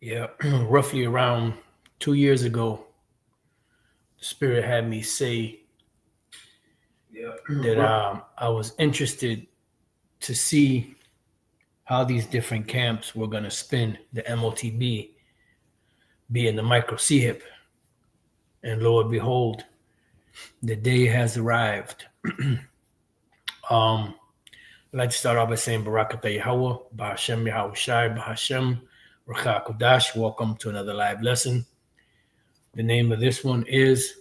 Yeah, roughly around 2 years ago, the Spirit had me say that I was interested to see how these different camps were going to spin the MOTB, being the micro C hip. And Lord, behold, the day has arrived. I'd like to start off by saying Barakatah Yahweh, Bahashem Yahushai, Bahashem, Rakha Kodash. Welcome to another live lesson. The name of this one is,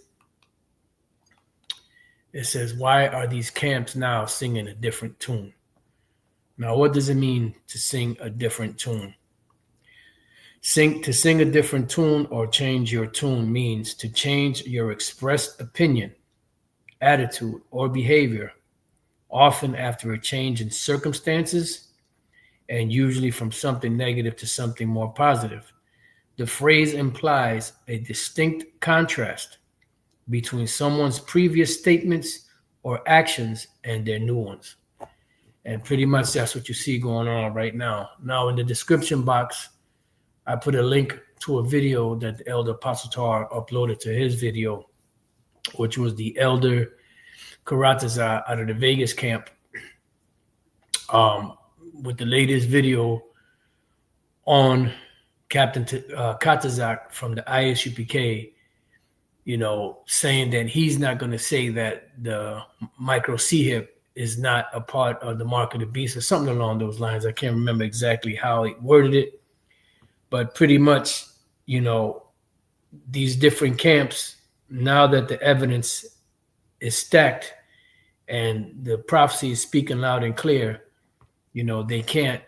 it says, why are these camps now singing a different tune? Now, what does it mean to sing a different tune? To sing a different tune or change your tune means to change your expressed opinion, attitude, or behavior, often after a change in circumstances, and usually from something negative to something more positive. The phrase implies a distinct contrast between someone's previous statements or actions and their new ones. And pretty much that's what you see going on right now. Now, in the description box, I put a link to a video that the Elder Apostle Tar uploaded to his video, which was the Elder Karataza out of the Vegas camp, with the latest video on Captain Katazak from the ISUPK, saying that he's not going to say that the micro C hip is not a part of the mark of the beast or something along those lines. I can't remember exactly how he worded it, but pretty much, these different camps, now that the evidence is stacked and the prophecy is speaking loud and clear, they can't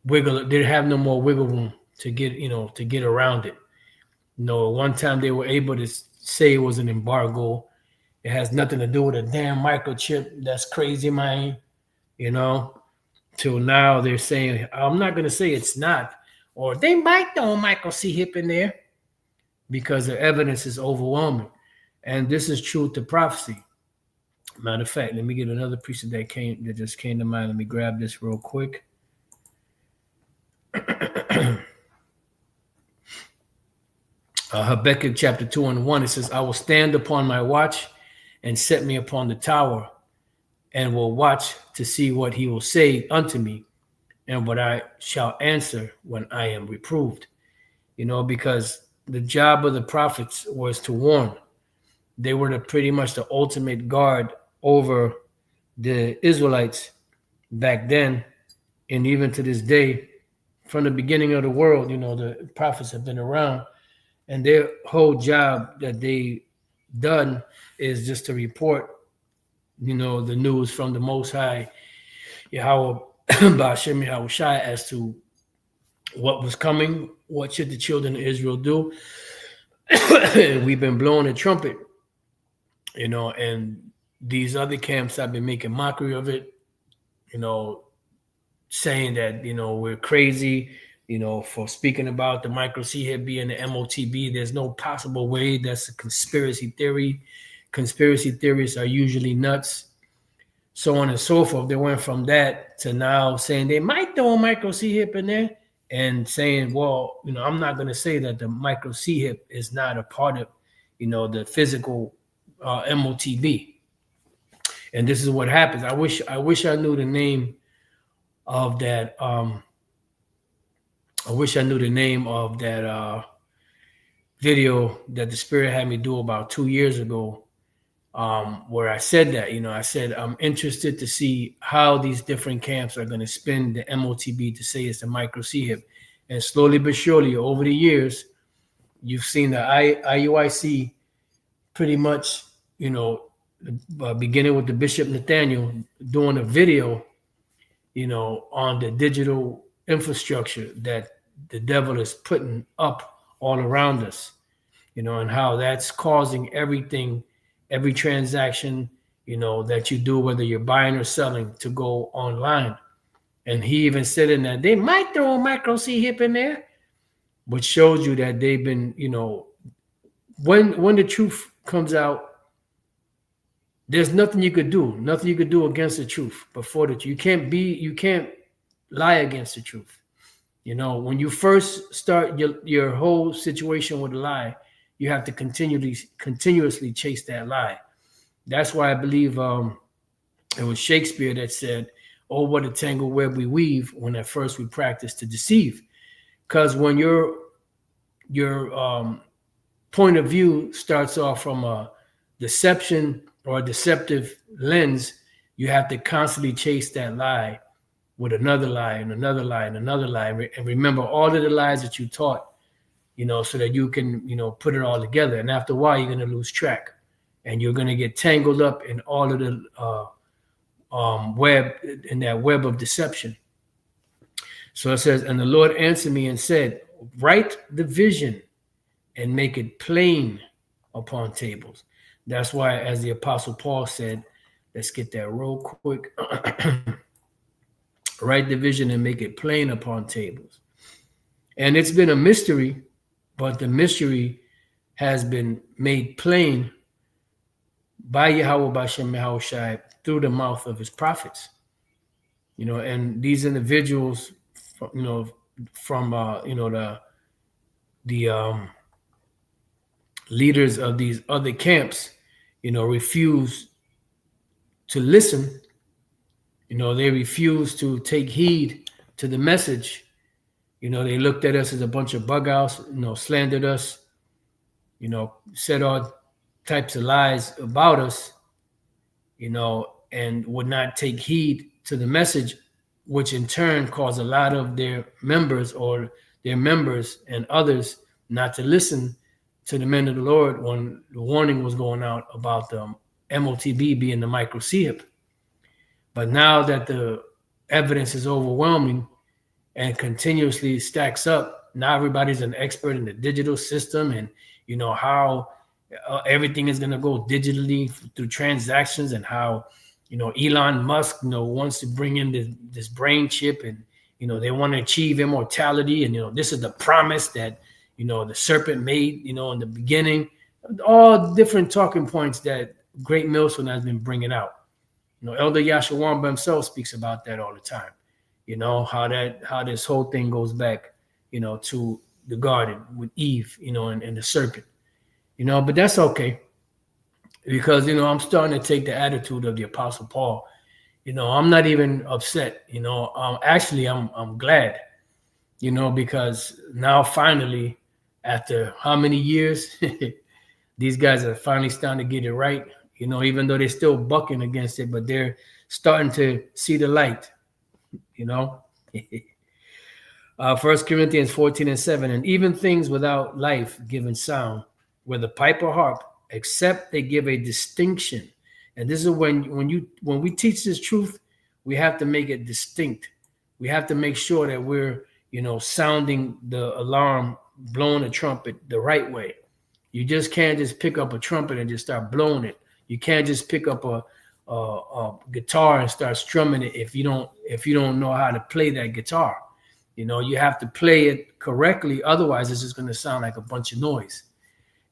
wiggle. They have no more wiggle room to get around it. One time they were able to say it was an embargo. It has nothing to do with a damn microchip. That's crazy, man. Till now they're saying, I'm not going to say it's not, or they might throw a micro C hip in there because the evidence is overwhelming. And this is true to prophecy. Matter of fact, let me get another precept that just came to mind. Let me grab this real quick. Habakkuk chapter 2:1, it says, I will stand upon my watch and set me upon the tower, and will watch to see what he will say unto me, and what I shall answer when I am reproved. Because the job of the prophets was to warn. They were pretty much the ultimate guard over the Israelites back then, and even to this day. From the beginning of the world, the prophets have been around, and their whole job that they done is just to report, the news from the Most High, Yahweh, Ba'ashem Yahushai, as to what was coming, what should the children of Israel do. We've been blowing a trumpet, and these other camps have been making mockery of it, saying that, we're crazy, for speaking about the micro C hip being the MOTB. There's no possible way. That's a conspiracy theory. Conspiracy theories are usually nuts, so on and so forth. They went from that to now saying they might throw a micro C hip in there, and saying, well, I'm not going to say that the micro C hip is not a part of, the physical MOTB. And this is what happens. I wish I knew the name of that. I wish I knew the name of that video that the Spirit had me do about 2 years ago, where I said that, I said, I'm interested to see how these different camps are going to spin the MOTB to say it's the micro C hip. And slowly but surely, over the years, you've seen the IUIC pretty much, beginning with the Bishop Nathaniel doing a video, on the digital infrastructure that the devil is putting up all around us, and how that's causing everything, every transaction, that you do, whether you're buying or selling, to go online. And he even said in that they might throw a micro C hip in there, which shows you that they've been, when the truth comes out, there's nothing you could do against the truth before that. You can't lie against the truth. When you first start your whole situation with a lie, you have to continuously chase that lie. That's why I believe it was Shakespeare that said, "Oh, what a tangled web we weave when at first we practice to deceive." Because when your point of view starts off from a deception or a deceptive lens, you have to constantly chase that lie with another lie and another lie and another lie, and remember all of the lies that you taught, so that you can, put it all together. And after a while, you're going to lose track, and you're going to get tangled up in all of the web, in that web of deception. So it says, and the Lord answered me and said, write the vision and make it plain upon tables. That's why, as the Apostle Paul said, let's get that real quick. Write the vision and make it plain upon tables. And it's been a mystery, but the mystery has been made plain by Yahweh Bashem Yahushai through the mouth of his prophets. And these individuals, from the leaders of these other camps, refuse to listen. They refuse to take heed to the message. They looked at us as a bunch of bug outs, slandered us, said all types of lies about us, and would not take heed to the message, which in turn caused a lot of their members and others not to listen to the men of the Lord when the warning was going out about the MOTB being the microchip. But now that the evidence is overwhelming and continuously stacks up, now everybody's an expert in the digital system, and how everything is going to go digitally through transactions, and how Elon Musk wants to bring in this brain chip, and they want to achieve immortality, and this is the promise that the serpent made in the beginning. All different talking points that Great Millstone has been bringing out. Elder Yashawamba himself speaks about that all the time. How this whole thing goes back, to the garden with Eve, and the serpent. But that's okay, because I'm starting to take the attitude of the Apostle Paul. I'm not even upset. Actually, I'm glad. Because now finally, after how many years, these guys are finally starting to get it right. Even though they're still bucking against it, but they're starting to see the light. 1 Corinthians 14:7, and even things without life given sound, whether pipe or harp, except they give a distinction. And this is when we teach this truth, we have to make it distinct. We have to make sure that we're sounding the alarm, blowing the trumpet the right way. You just can't just pick up a trumpet and just start blowing it. You can't just pick up a guitar and start strumming it if you don't know how to play that guitar. You have to play it correctly. Otherwise, it's just going to sound like a bunch of noise.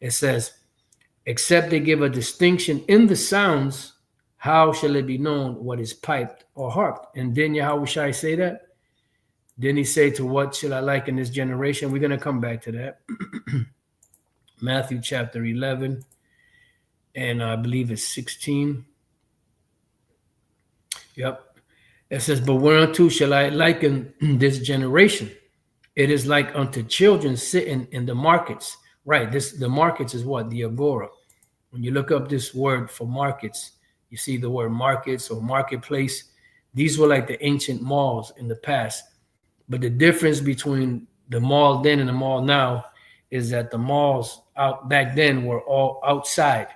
It says, except they give a distinction in the sounds, how shall it be known what is piped or harped? And then Yahweh shall I say that? Then he say, to what shall I liken this generation? We're going to come back to that. Matthew chapter 11. And I believe it's 16. Yep. It says, but whereunto shall I liken this generation? It is like unto children sitting in the markets. Right. The markets is what? The agora. When you look up this word for markets, you see the word markets or marketplace. These were like the ancient malls in the past. But the difference between the mall then and the mall now is that the malls out back then were all outside.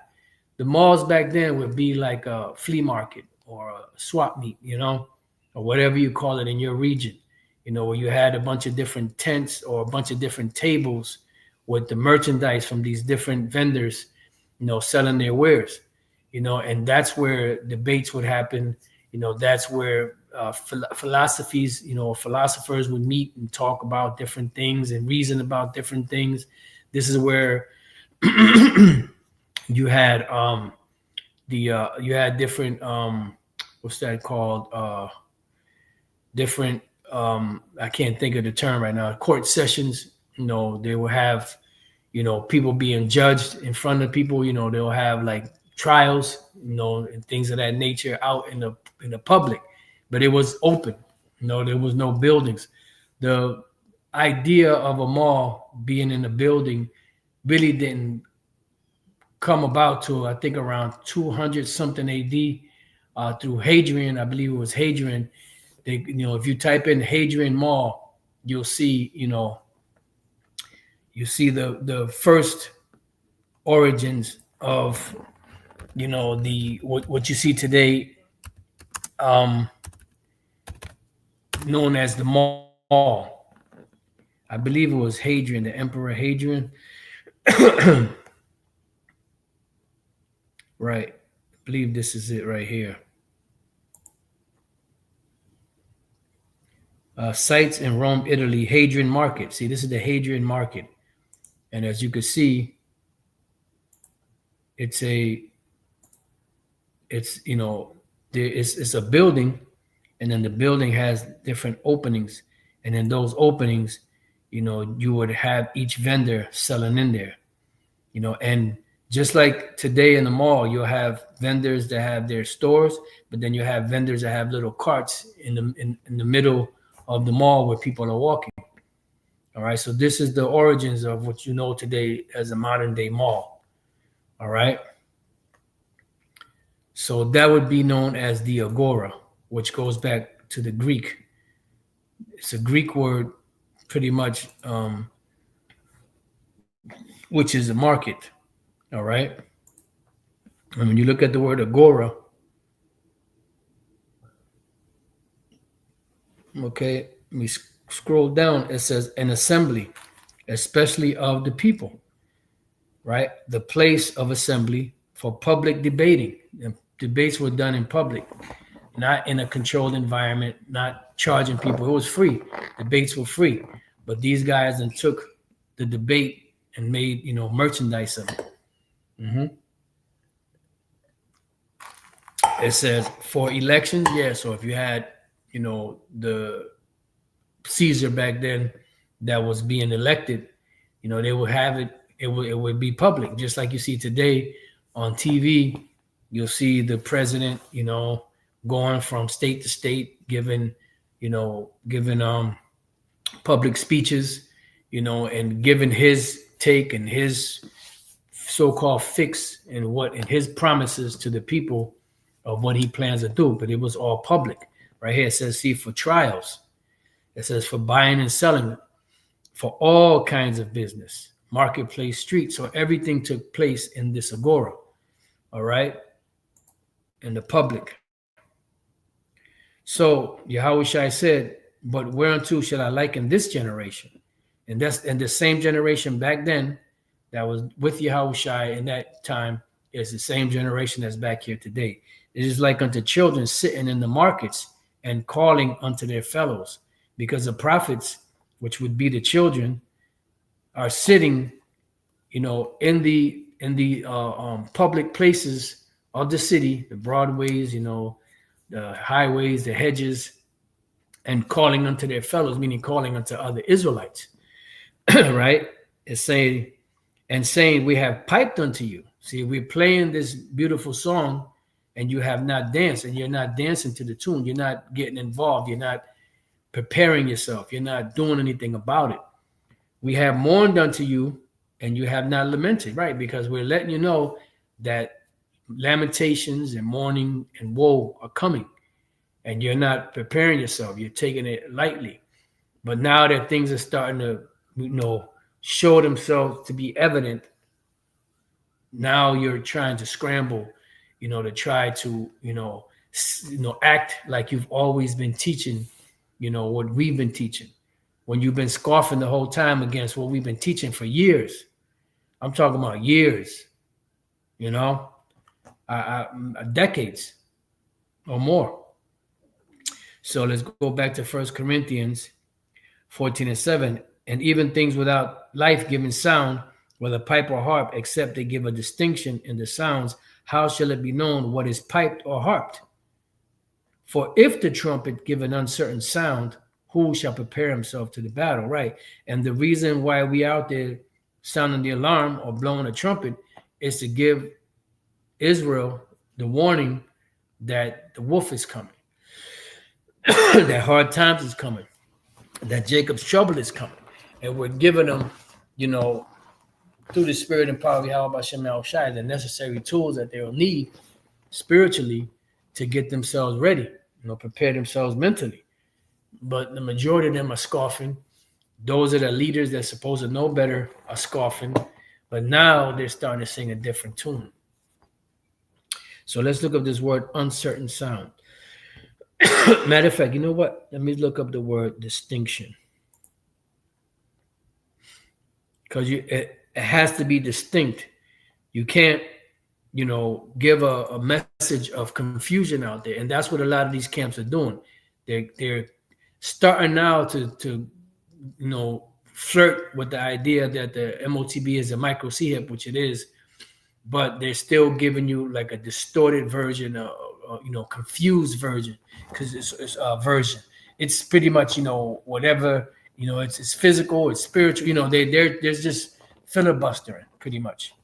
The malls back then would be like a flea market or a swap meet, or whatever you call it in your region, where you had a bunch of different tents or a bunch of different tables with the merchandise from these different vendors, selling their wares, and that's where debates would happen. That's where philosophies, philosophers would meet and talk about different things and reason about different things. This is where you had you had different what's that called, different I can't think of the term right now. Court sessions, they will have, people being judged in front of people. They'll have like trials, and things of that nature out in the public, but it was open. There was no buildings. The idea of a mall being in a building really didn't come about to, I think, around 200 something AD, through Hadrian. I believe it was Hadrian. If you type in Hadrian Mall, you'll see, the first origins of, the what you see today, known as the mall. I believe it was Hadrian, the Emperor Hadrian. Right. I believe this is it right here. Sites in Rome, Italy, Hadrian Market. See, this is the Hadrian Market. And as you can see, it's a building, and then the building has different openings. And in those openings, you would have each vendor selling in there, and just like today in the mall, you'll have vendors that have their stores, but then you have vendors that have little carts in the middle of the mall where people are walking. All right. So this is the origins of what you know today as a modern day mall. All right. So that would be known as the agora, which goes back to the Greek. It's a Greek word, pretty much, which is a market. All right. And when you look at the word agora, okay, we scroll down, it says an assembly, especially of the people, right? The place of assembly for public debating. And debates were done in public, not in a controlled environment, not charging people. It was free. Debates were free. But these guys then took the debate and made, merchandise of it. It says for elections, yeah. So if you had, the Caesar back then that was being elected, they would have it. It would be public, just like you see today on TV. You'll see the president, going from state to state, giving public speeches, and giving his take and his so-called fix and his promises to the people of what he plans to do. But it was all public. Right here it says, see, for trials. It says for buying and selling, for all kinds of business, marketplace, street. So everything took place in this agora. All right. In the public. So Yahushua said, but whereunto shall I liken this generation? And the same generation back then that was with Yahushua in that time is the same generation that's back here today. It is like unto children sitting in the markets and calling unto their fellows, because the prophets, which would be the children, are sitting, in the public places of the city, the broadways, the highways, the hedges, and calling unto their fellows, meaning calling unto other Israelites, right? It's saying, we have piped unto you. See, we're playing this beautiful song and you have not danced, and you're not dancing to the tune. You're not getting involved. You're not preparing yourself. You're not doing anything about it. We have mourned unto you and you have not lamented, right? Because we're letting you know that lamentations and mourning and woe are coming, and you're not preparing yourself. You're taking it lightly. But now that things are starting to, show themselves to be evident, now you're trying to scramble, to try to, act like you've always been teaching, what we've been teaching, when you've been scoffing the whole time against what we've been teaching for years. I'm talking about years, decades or more. So let's go back to 1 Corinthians 14:7. And even things without life-giving sound, whether pipe or harp, except they give a distinction in the sounds, how shall it be known what is piped or harped? For if the trumpet give an uncertain sound, who shall prepare himself to the battle, right? And the reason why we out there sounding the alarm or blowing a trumpet is to give Israel the warning that the wolf is coming, that hard times is coming, that Jacob's trouble is coming. And we're giving them, you know, through the spirit and power of Yahweh Hashem Shai, the necessary tools that they'll need spiritually to get themselves ready, prepare themselves mentally. But the majority of them are scoffing. Those are the leaders that are supposed to know better are scoffing. But now they're starting to sing a different tune. So let's look up this word uncertain sound. Matter of fact, you know what? Let me look up the word distinction. Because it has to be distinct. You can't, give a message of confusion out there. And that's what a lot of these camps are doing. They're starting now to flirt with the idea that the MOTB is a micro C-hip, which it is, but they're still giving you like a distorted version, confused version, because it's a version. It's pretty much, whatever, it's physical, it's spiritual, there's just filibustering pretty much.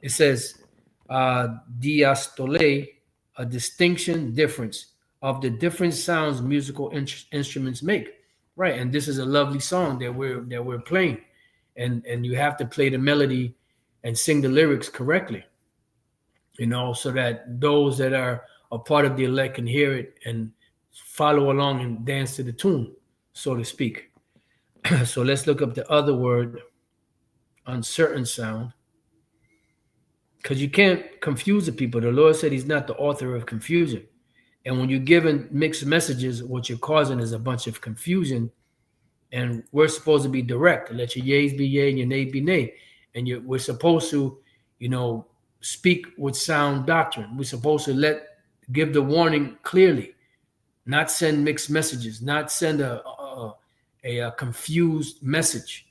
It says, diastole, a distinction, difference of the different sounds musical instruments make. Right, and this is a lovely song that we're playing, and you have to play the melody and sing the lyrics correctly, so that those that are a part of the elect can hear it and follow along and dance to the tune, so to speak. So let's look up the other word, uncertain sound, because you can't confuse the people. The Lord said He's not the author of confusion. And when you're giving mixed messages, what you're causing is a bunch of confusion. And we're supposed to be direct. Let your yeas be yea and your nay be nay. And we're supposed to, speak with sound doctrine. We're supposed to give the warning clearly, not send mixed messages, not send a confused message.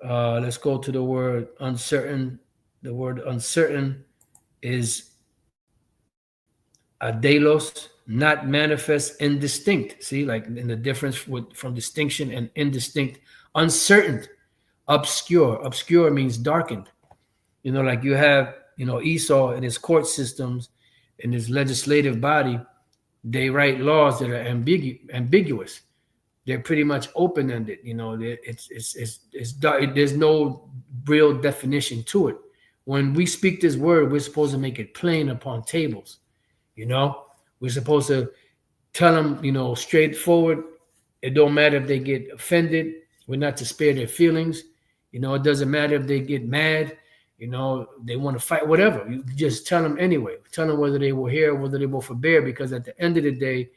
Let's go to the word uncertain. The word uncertain is adelos, not manifest, indistinct. See, like in the difference from distinction and indistinct. Uncertain, obscure. Obscure means darkened. Like you have, Esau in his court systems, in his legislative body, they write laws that are ambiguous. They're pretty much open-ended. It's dark. There's no real definition to it. When we speak this word, we're supposed to make it plain upon tables. We're supposed to tell them, straightforward. It don't matter if they get offended. We're not to spare their feelings. It doesn't matter if they get mad. They want to fight, whatever. You just tell them anyway. Tell them whether they will hear, whether they will forbear, because at the end of the day,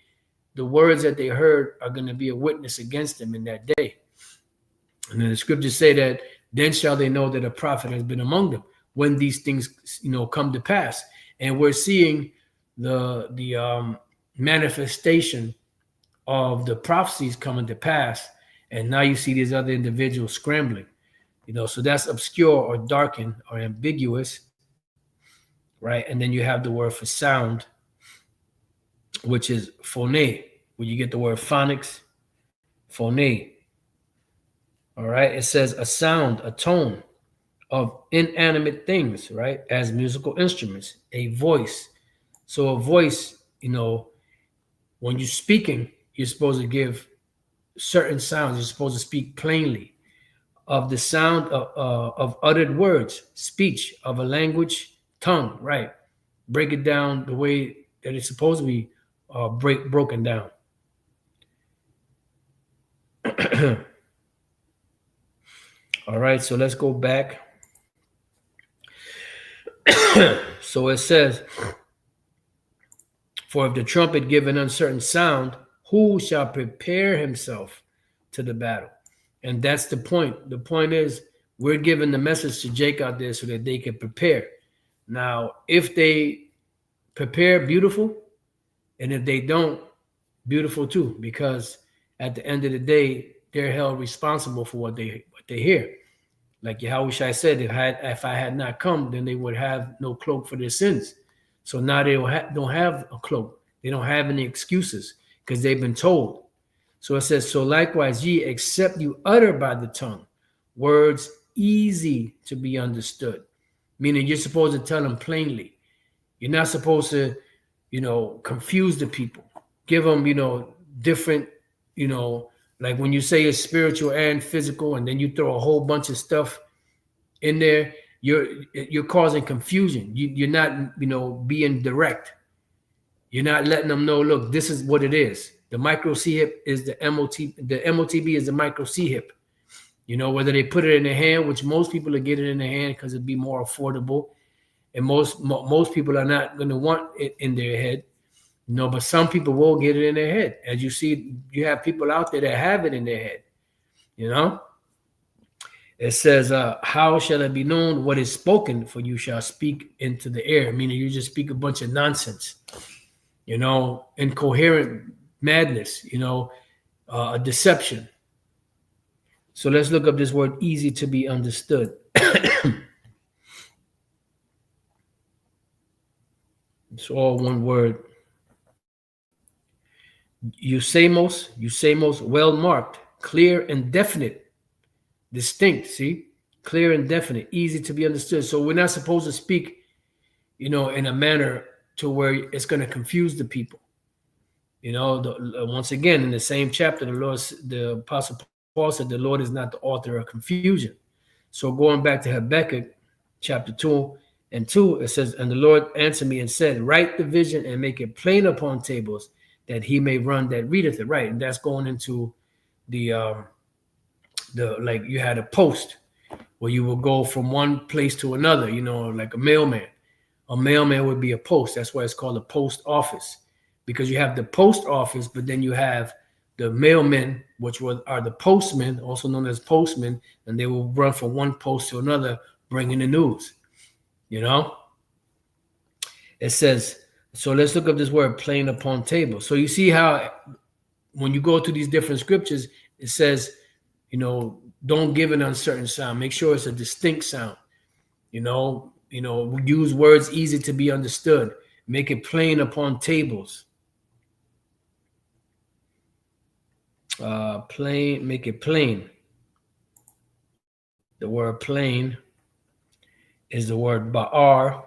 the words that they heard are going to be a witness against them in that day. And then the scriptures say that then shall they know that a prophet has been among them when these things, come to pass. And we're seeing the manifestation of the prophecies coming to pass, and now you see these other individuals scrambling, so that's obscure or darkened or ambiguous, right? And then you have the word for sound, which is phone, where you get the word phonics, phone. All right, it says a sound, a tone of inanimate things, right, as musical instruments, a voice. So a voice, when you're speaking, you're supposed to give certain sounds. You're supposed to speak plainly of the sound of uttered words, speech of a language, tongue, right? Break it down the way that it's supposed to be broken down. All right, so let's go back. So it says, for if the trumpet give an uncertain sound, who shall prepare himself to the battle? And that's the point. The point is we're giving the message to Jake out there so that they can prepare. Now, if they prepare, beautiful. And if they don't, beautiful too, because at the end of the day, they're held responsible for what they hear. Like Yahushua said, if I had not come, then they would have no cloak for their sins. So now they don't have a cloak. They don't have any excuses. because they've been told. So it says, so likewise ye, except you utter by the tongue words easy to be understood, meaning you're supposed to tell them plainly. You're not supposed to, confuse the people, give them, different, like when you say it's spiritual and physical, and then you throw a whole bunch of stuff in there, you're causing confusion. You're not, being direct. You're not letting them know, look, this is what it is. The micro C hip is the MOTB is the micro C hip. Whether they put it in their hand, which most people are getting in their hand because it'd be more affordable. And most people are not going to want it in their head. But some people will get it in their head. As you see, you have people out there that have it in their head. It says, how shall it be known what is spoken? For you shall speak into the air. Meaning you just speak a bunch of nonsense, incoherent madness, a deception. So let's look up this word easy to be understood. It's all one word. Eusamos, well marked, clear and definite, distinct. See, clear and definite, easy to be understood. So we're not supposed to speak, in a manner to where it's going to confuse the people. Once again, in the same chapter, the Apostle Paul said the Lord is not the author of confusion. So going back to Habakkuk chapter 2 and 2, it says, and the Lord answered me and said, write the vision and make it plain upon tables, that he may run that readeth it. Right. And that's going into the like you had a post where you will go from one place to another, like a mailman. A mailman would be a post. That's why it's called a post office, because you have the post office, but then you have the mailmen, which are the postmen, also known as postmen, and they will run from one post to another, bringing the news. It says, so let's look up this word plain upon table. So you see how when you go to these different scriptures, it says, don't give an uncertain sound. Make sure it's a distinct sound. Use words easy to be understood. Make it plain upon tables. Make it plain. The word plain is the word ba'ar.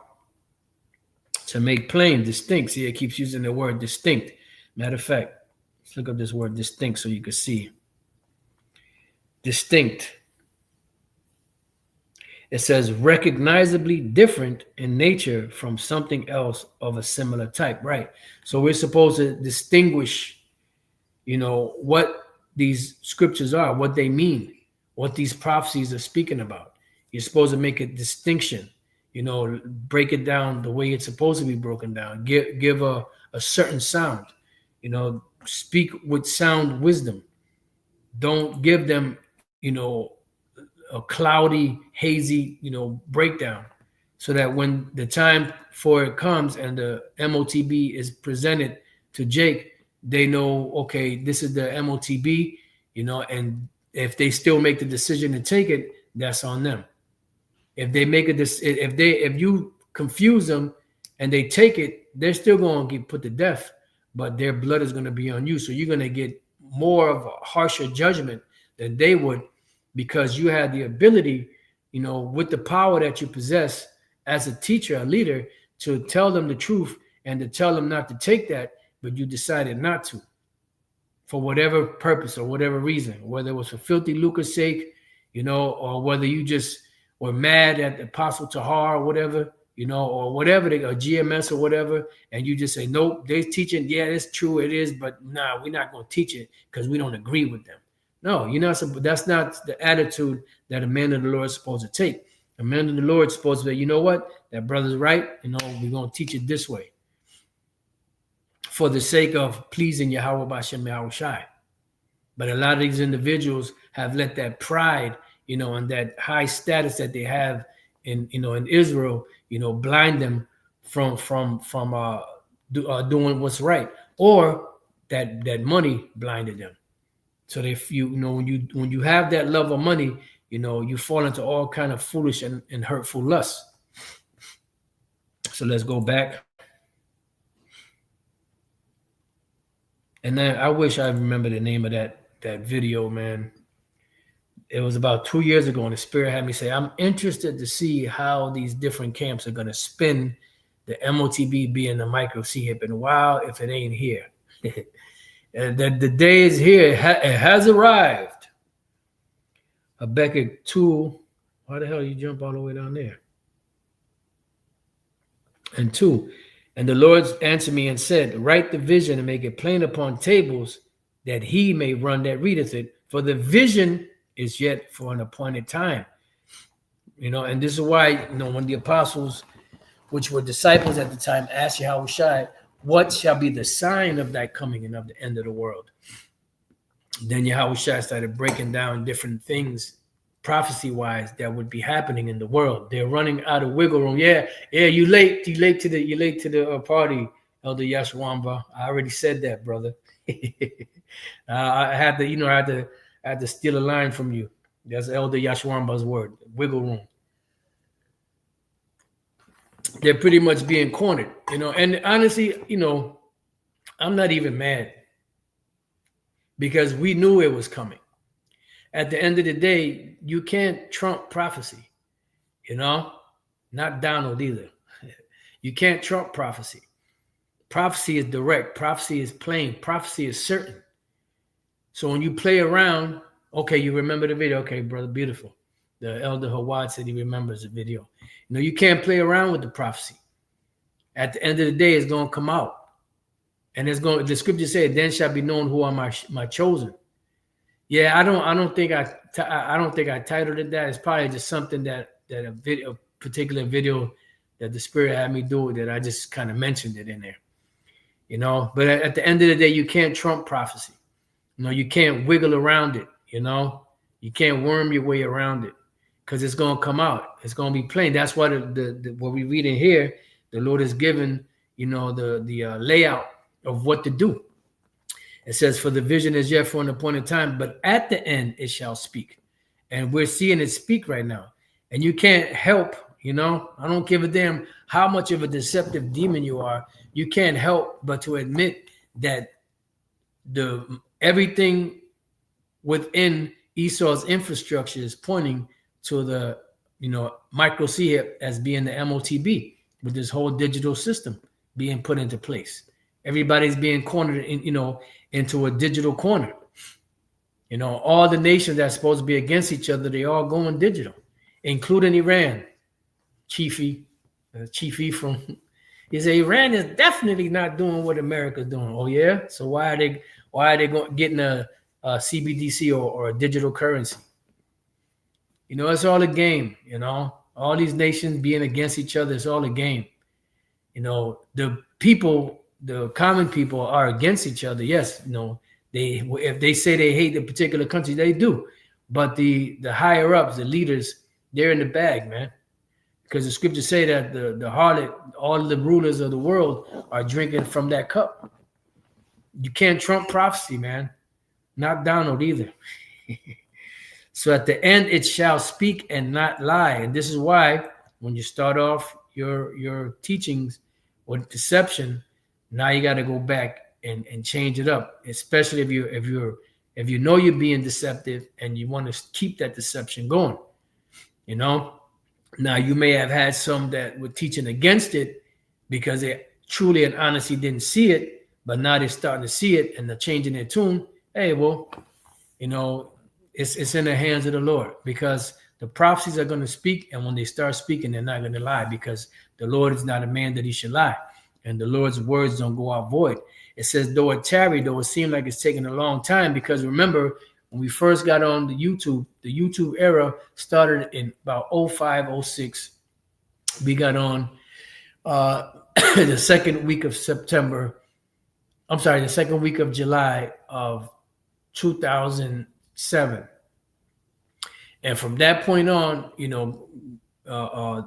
To make plain, distinct. See, it keeps using the word distinct. Matter of fact, let's look up this word distinct so you can see. Distinct. It says recognizably different in nature from something else of a similar type, right? So we're supposed to distinguish, what these scriptures are, what they mean, what these prophecies are speaking about. You're supposed to make a distinction. Break it down the way it's supposed to be broken down. Give a certain sound. Speak with sound wisdom. Don't give them, a cloudy, hazy, breakdown, so that when the time for it comes and the MOTB is presented to Jake, they know, okay, this is the MOTB, and if they still make the decision to take it, that's on them. If they make if you confuse them and they take it, they're still going to get put to death, but their blood is going to be on you. So you're going to get more of a harsher judgment than they would, because you had the ability, with the power that you possess as a teacher, a leader, to tell them the truth and to tell them not to take that, but you decided not to, for whatever purpose or whatever reason, whether it was for filthy lucre's sake, or whether you just were mad at the Apostle Tahar or whatever, or whatever, or GMS or whatever, and you just say, nope, they're teaching, yeah, it's true, it is, but nah, we're not going to teach it because we don't agree with them. No, that's not the attitude that a man of the Lord is supposed to take. A man of the Lord is supposed to say, you know what, that brother's right, we're going to teach it this way, for the sake of pleasing Yahweh Bashem Yahushai. But a lot of these individuals have let that pride, and that high status that they have in Israel, blind them from doing what's right, or that money blinded them. So if when you have that love of money, you fall into all kind of foolish and hurtful lusts. So let's go back. And then I wish I remember the name of that video, man. It was about 2 years ago, and the Spirit had me say, I'm interested to see how these different camps are going to spin the MOTB being the micro C-hip. And wow, if it ain't here. And the day is here. It has arrived. Habakkuk 2. Why the hell you jump all the way down there? And 2. And the Lord answered me and said, write the vision and make it plain upon tables, that he may run that readeth it. For the vision is yet for an appointed time. And this is why, when the apostles, which were disciples at the time, asked Yahushua, what shall be the sign of thy coming and of the end of the world? Then Yahushua started breaking down different things, prophecy-wise, that would be happening in the world. They're running out of wiggle room. Yeah, you late to the party, Elder Yashwamba. I already said that, brother. I had to steal a line from you. That's Elder Yashwamba's word. Wiggle room. They're pretty much being cornered, And honestly, I'm not even mad, because we knew it was coming. At the end of the day, you can't trump prophecy, Not Donald either. You can't trump prophecy. Prophecy is direct. Prophecy is plain. Prophecy is certain. So when you play around, okay, you remember the video. Okay, brother, beautiful. The Elder Hawad said he remembers the video. You can't play around with the prophecy. At the end of the day, it's going to come out. And the scripture said, then shall be known who are my chosen. Yeah, I don't think I titled it that. It's probably just something that a particular video that the Spirit had me do, that I just kind of mentioned it in there. But at the end of the day, you can't trump prophecy. You can't wiggle around it. You can't worm your way around it, because it's going to come out. It's going to be plain. That's why what we read in here, the Lord has given, the layout of what to do. It says, for the vision is yet for an appointed time, but at the end it shall speak. And we're seeing it speak right now. And you can't help, I don't give a damn how much of a deceptive demon you are. You can't help but to admit that everything within Esau's infrastructure is pointing to the, micro C-hip as being the MOTB, with this whole digital system being put into place. Everybody's being cornered into a digital corner. All the nations that's supposed to be against each other, they all going digital, including Iran. Chiefy from, he said Iran is definitely not doing what America's doing. Oh yeah, so why are they getting a CBDC or a digital currency? It's all a game. All these nations being against each other, it's all a game. The people, the common people, are against each other. Yes, if they say they hate the particular country, they do. But the higher ups, the leaders, they're in the bag, man. Because the scriptures say that the harlot, all the rulers of the world are drinking from that cup. You can't trump prophecy, man. Not Donald either. So at the end, it shall speak and not lie. And this is why when you start off your teachings with deception, now you got to go back and change it up, especially if you know you're being deceptive and you want to keep that deception going. Now you may have had some that were teaching against it because they truly and honestly didn't see it, but now they're starting to see it and they're changing their tune. Hey, well, it's in the hands of the Lord, because the prophecies are going to speak, and when they start speaking, they're not going to lie, because the Lord is not a man that he should lie, and the Lord's words don't go out void. It says, though it tarried, though it seemed like it's taking a long time, because remember, when we first got on the YouTube era started in about 05, 06. We got on the second week of July of 2007. And from that point on,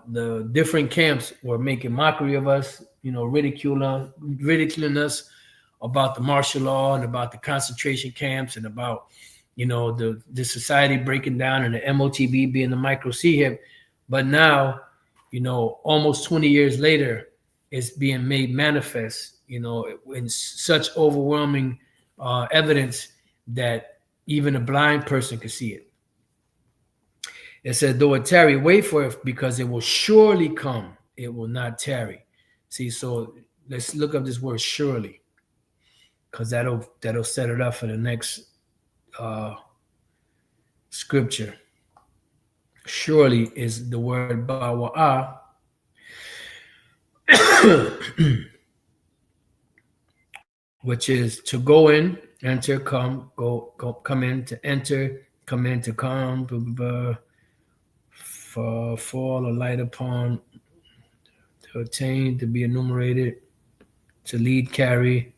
the different camps were making mockery of us, ridiculing us about the martial law and about the concentration camps and about, the society breaking down and the MOTB being the micro C-hip. But now, almost 20 years later, it's being made manifest, in such overwhelming evidence that even a blind person could see it. It said, though it tarry, wait for it, because it will surely come. It will not tarry. See, so let's look up this word surely, because that'll set it up for the next scripture. Surely is the word bawa'ah, which is to go in, enter, come, go, come in, to enter, come in, to come, fall, or light upon, to attain, to be enumerated, to lead, carry,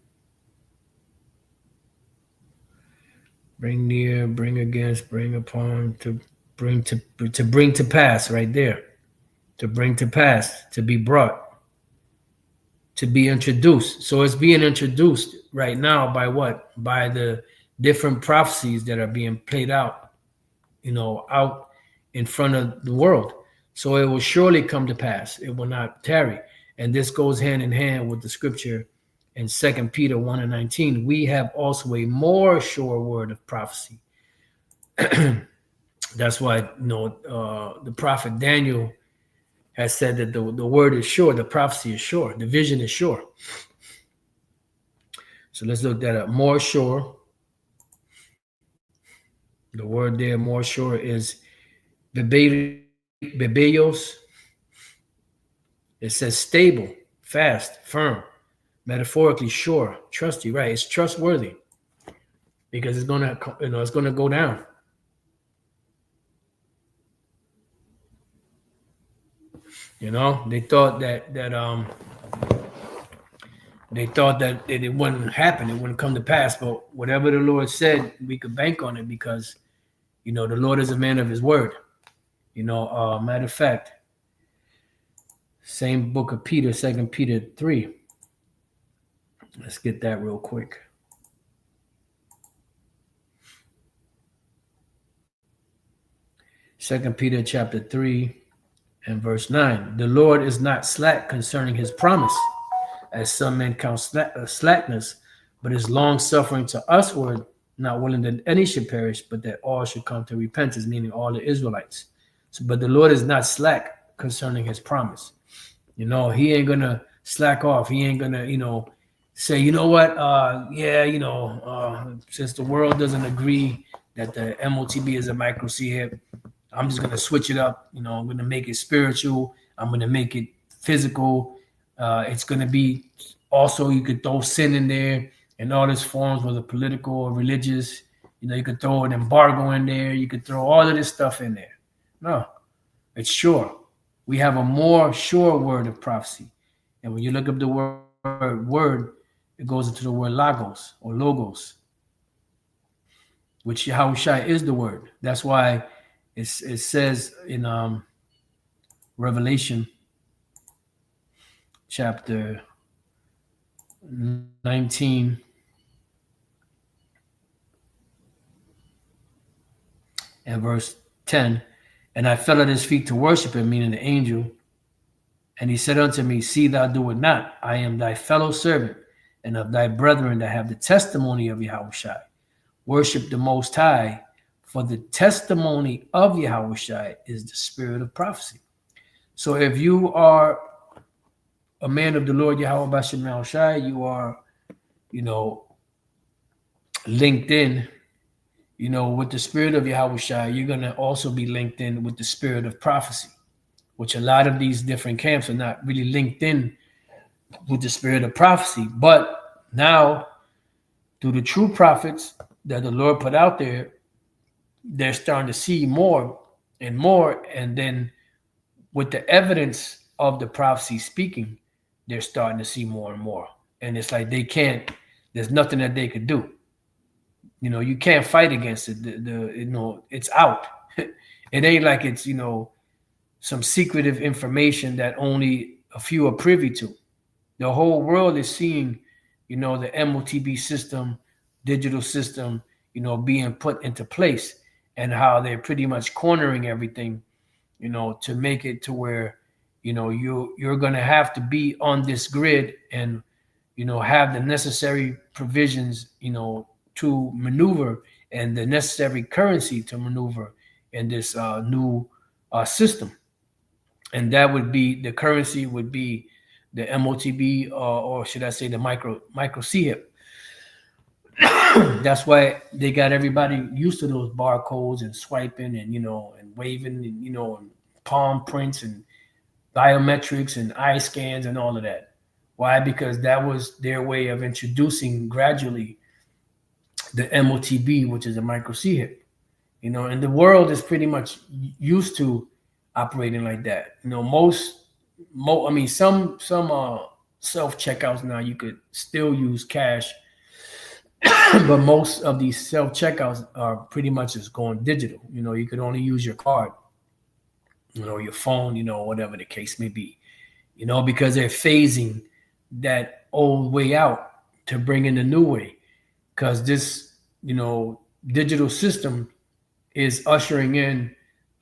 bring near, bring against, bring upon, to bring to pass, right there. To bring to pass, to be brought, to be introduced. So it's being introduced right now by what? By the different prophecies that are being played out, out in front of the world. So it will surely come to pass. It will not tarry. And this goes hand in hand with the scripture in 2 Peter 1:19. We have also a more sure word of prophecy. That's why the prophet Daniel has said that the word is sure, the prophecy is sure, the vision is sure. So let's look that up. More sure. The word there, more sure, is bebeos. It says stable, fast, firm, metaphorically sure, trusty, right? It's trustworthy because it's gonna go down. They thought that it wouldn't happen, it wouldn't come to pass. But whatever the Lord said, we could bank on it because, the Lord is a man of his word. Matter of fact, same book of Peter, 2 Peter 3. Let's get that real quick. Second Peter chapter 3 and verse 9. The Lord is not slack concerning his promise, as some men count slackness, but is long-suffering to usward, not willing that any should perish, but that all should come to repentance, meaning all the Israelites. But the Lord is not slack concerning his promise. He ain't going to slack off. He ain't going to, say, since the world doesn't agree that the MOTB is a microchip, I'm just going to switch it up. I'm going to make it spiritual. I'm going to make it physical. It's going to be also, you could throw sin in there in all its forms, whether political or religious. You could throw an embargo in there. You could throw all of this stuff in there. No, it's sure. We have a more sure word of prophecy. And when you look up the word, it goes into the word logos or logos, which Yahushua is the word. That's why it says in Revelation chapter 19 and verse 10, and I fell at his feet to worship him, meaning the angel. And he said unto me, see thou do it not. I am thy fellow servant and of thy brethren that have the testimony of Yahushua. Worship the Most High, for the testimony of Yahushua is the spirit of prophecy. So if you are a man of the Lord Yahweh Bashem Yahushua, you are, linked in, with the spirit of Yahushua, you're going to also be linked in with the spirit of prophecy, which a lot of these different camps are not really linked in with the spirit of prophecy. But now, through the true prophets that the Lord put out there, they're starting to see more and more. And then with the evidence of the prophecy speaking, they're starting to see more and more. And it's like there's nothing that they could do. You can't fight against it. It's out. It ain't like it's, some secretive information that only a few are privy to. The whole world is seeing, the MOTB system, digital system, being put into place, and how they're pretty much cornering everything, to make it to where, you're going to have to be on this grid and, have the necessary provisions, to maneuver, and the necessary currency to maneuver in this new system. And that would be, the currency would be the MOTB, or should I say the micro CHIP. That's why they got everybody used to those barcodes and swiping and and waving and and palm prints and biometrics and eye scans and all of that. Why? Because that was their way of introducing gradually the MOTB, which is a micro CHIP. And the world is pretty much used to operating like that. Some self checkouts now you could still use cash, but most of these self checkouts are pretty much just going digital. You could only use your card, your phone, whatever the case may be. Because they're phasing that old way out to bring in the new way. Because this, digital system is ushering in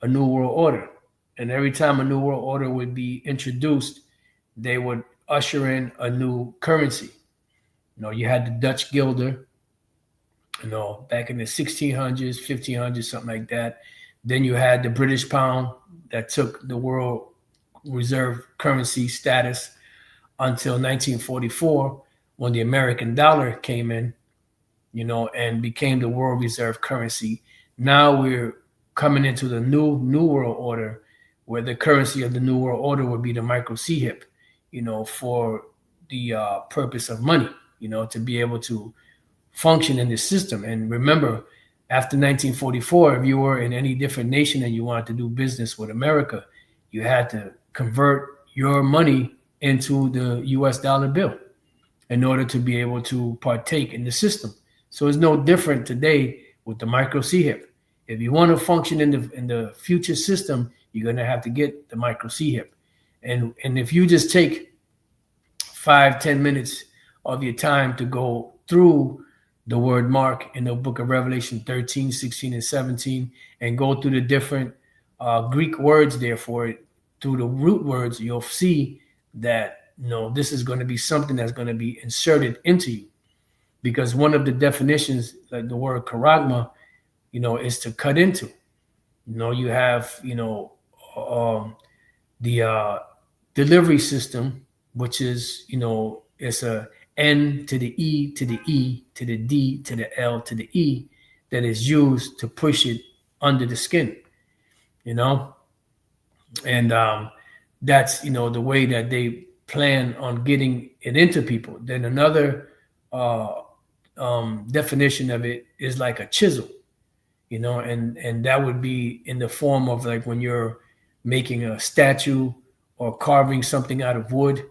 a new world order. And every time a new world order would be introduced, they would usher in a new currency. You had the Dutch guilder, back in the 1600s, 1500s, something like that. Then you had the British pound that took the world reserve currency status until 1944, when the American dollar came in, and became the world reserve currency. Now we're coming into the new world order, where the currency of the new world order would be the micro CHIP, for the purpose of money, to be able to function in this system. And remember, after 1944, if you were in any different nation and you wanted to do business with America, you had to convert your money into the US dollar bill in order to be able to partake in the system. So it's no different today with the micro CHIP. If you want to function in the future system, you're going to have to get the micro CHIP. And if you just take 5-10 minutes of your time to go through the word mark in the book of Revelation 13, 16, and 17, and go through the different Greek words there for it, through the root words, you'll see that this is going to be something that's going to be inserted into you. Because one of the definitions, like the word charagma, is to cut into. You have, the delivery system, which is, it's a N to the E to the E to the D to the L to the E that is used to push it under the skin, and that's, the way that they plan on getting it into people. Then another definition of it is like a chisel, and that would be in the form of like when you're making a statue or carving something out of wood.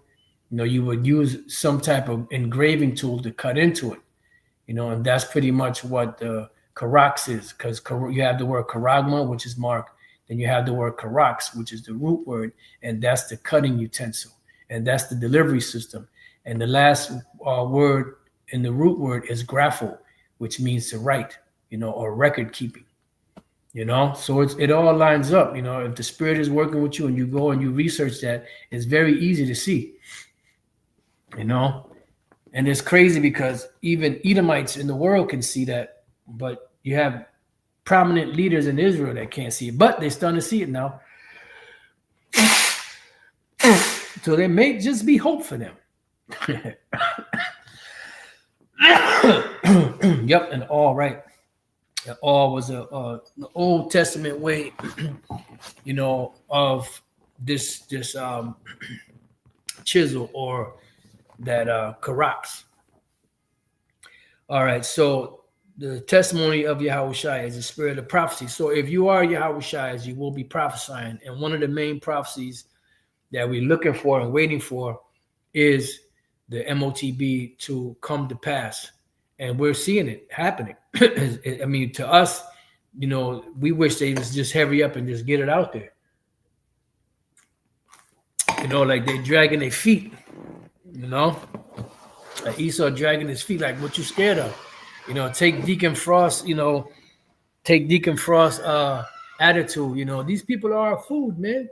You would use some type of engraving tool to cut into it, and that's pretty much what the karax is, because you have the word charagma, which is mark, then you have the word karax, which is the root word, and that's the cutting utensil, and that's the delivery system. And the last word in the root word is grapho, which means to write, or record keeping. So it all lines up. If the spirit is working with you and you go and you research that, it's very easy to see. And it's crazy because even Edomites in the world can see that, but you have prominent leaders in Israel that can't see it, but they're starting to see it now. So there may just be hope for them. Yep, and all right. All was an Old Testament way, of this chisel, or that karax. All right, so the testimony of Yahushua is the spirit of prophecy. So if you are Yahushua, you will be prophesying. And one of the main prophecies that we're looking for and waiting for is the MOTB to come to pass. And we're seeing it happening. I mean, to us, we wish they was just hurry up and just get it out there. Like they dragging their feet, like Esau dragging his feet, like what you scared of? Take Deacon Frost, attitude. These people are our food, man.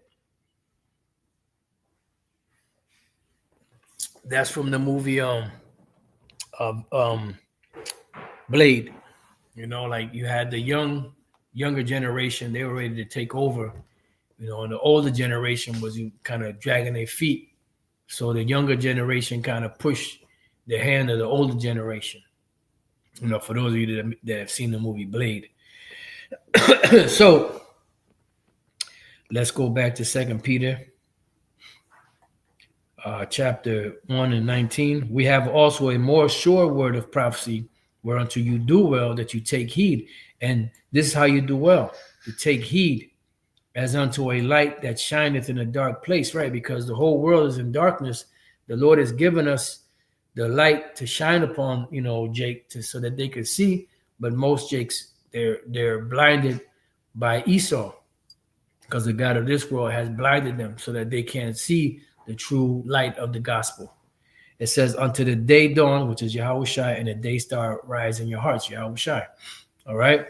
That's from the movie Blade. Like you had the younger generation, they were ready to take over, and the older generation was kind of dragging their feet. So the younger generation kind of pushed the hand of the older generation. For those of you that have seen the movie Blade. So let's go back to 2 Peter chapter 1 and 19. We have also a more sure word of prophecy, whereunto you do well that you take heed. And this is how you do well, to take heed as unto a light that shineth in a dark place, right? Because the whole world is in darkness. The Lord has given us the light to shine upon, Jake, so that they could see. But most Jakes, they're blinded by Esau, because the God of this world has blinded them so that they can't see the true light of the gospel. It says, unto the day dawn, which is Yahweh Shai, and the day star rise in your hearts, Yahweh Shai. All right.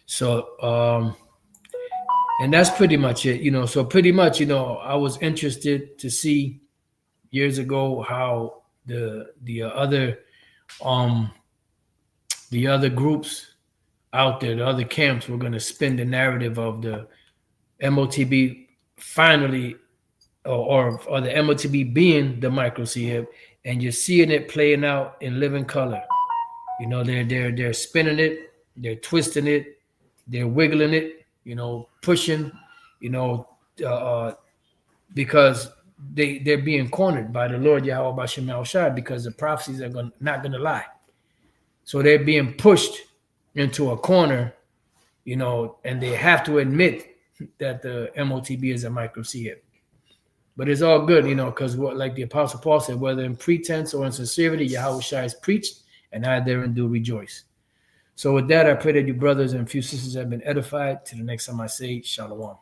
So, and that's pretty much it, So pretty much, I was interested to see years ago how the other groups out there, the other camps, were going to spin the narrative of the MOTB finally, or the MOTB being the micro-CHIP, and you're seeing it playing out in living color. They're spinning it, they're twisting it, they're wiggling it, pushing, because they're being cornered by the Lord Yahweh Bashem Yahushua, because the prophecies are not going to lie. So they're being pushed into a corner, and they have to admit that the MOTB is a micro-CHIP. But it's all good, because like the Apostle Paul said, whether in pretense or in sincerity, Yahweh Shai is preached, and I therein do rejoice. So with that, I pray that you brothers and few sisters have been edified. Till the next time I say, Shalom.